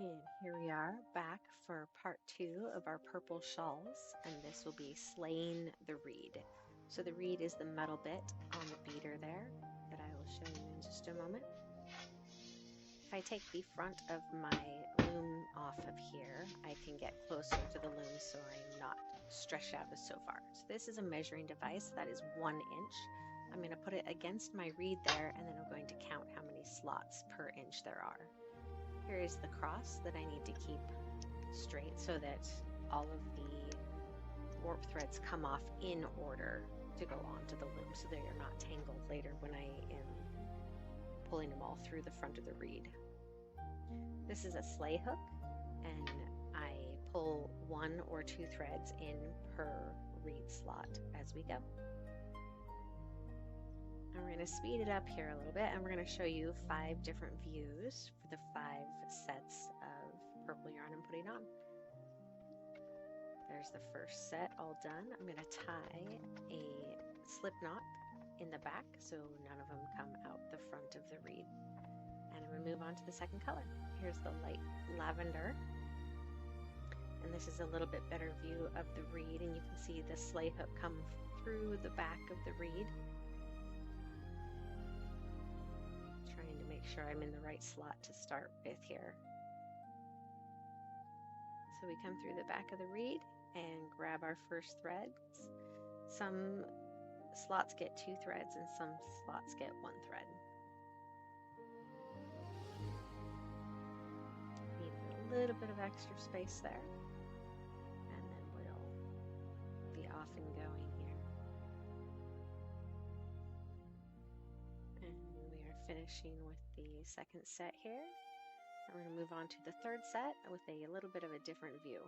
And here we are back for part 2 of our purple shawls, and this will be slaying the reed. So the reed is the metal bit on the beater there that I will show you in just a moment. If I take the front of my loom off of here, I can get closer to the loom so I'm not stretched out so far. So this is a measuring device that is 1 inch. I'm going to put it against my reed there, and then I'm going to count how many slots per inch there are. Here is the cross that I need to keep straight so that all of the warp threads come off in order to go onto the loom so they are not tangled later when I am pulling them all through the front of the reed. This is a sleigh hook, and I pull 1 or 2 threads in per reed slot as we go. And we're going to speed it up here a little bit, and we're going to show you 5 different views for the 5 sets of purple yarn I'm putting on. There's the first set all done. I'm going to tie a slip knot in the back so none of them come out the front of the reed. And I'm going to move on to the second color. Here's the light lavender. And this is a little bit better view of the reed, and you can see the sleigh hook come through the back of the reed. Trying to make sure I'm in the right slot to start with here. So we come through the back of the reed and grab our first threads. Some slots get 2 threads and some slots get 1 thread. Need a little bit of extra space there, and then we'll be off and going here. And we are finishing with the second set here. And we're going to move on to the third set with a little bit of a different view.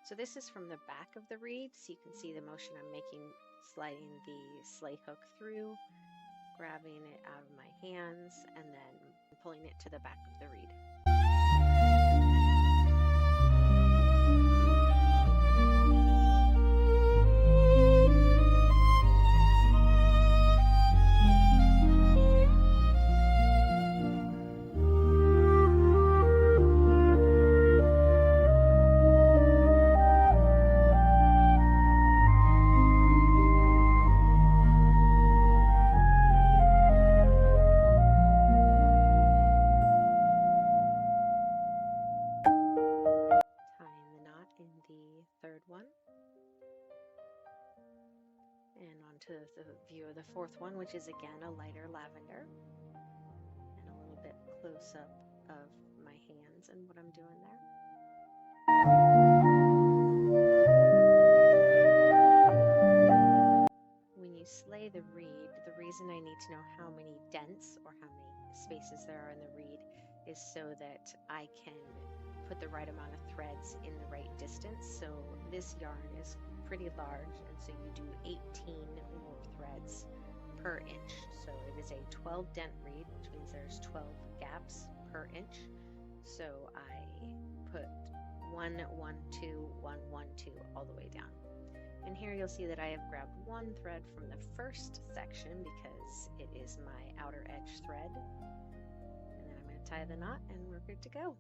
So this is from the back of the reed, so you can see the motion I'm making, sliding the sleigh hook through, grabbing it out of my hands, and then pulling it to the back of the reed. And onto the view of the fourth one, which is again a lighter lavender, and a little bit close up of my hands and what I'm doing there. When you slay the reed, the reason I need to know how many dents or how many spaces there are in the reed is so that I can put the right amount of threads in the right distance. So this yarn is pretty large, and so you do 18 warp threads per inch. So it is a 12 dent reed, which means there's 12 gaps per inch. So I put 1, 1, 2, 1, 1, 2 all the way down. And here you'll see that I have grabbed 1 thread from the first section because it is my outer edge thread. And then I'm going to tie the knot and we're good to go.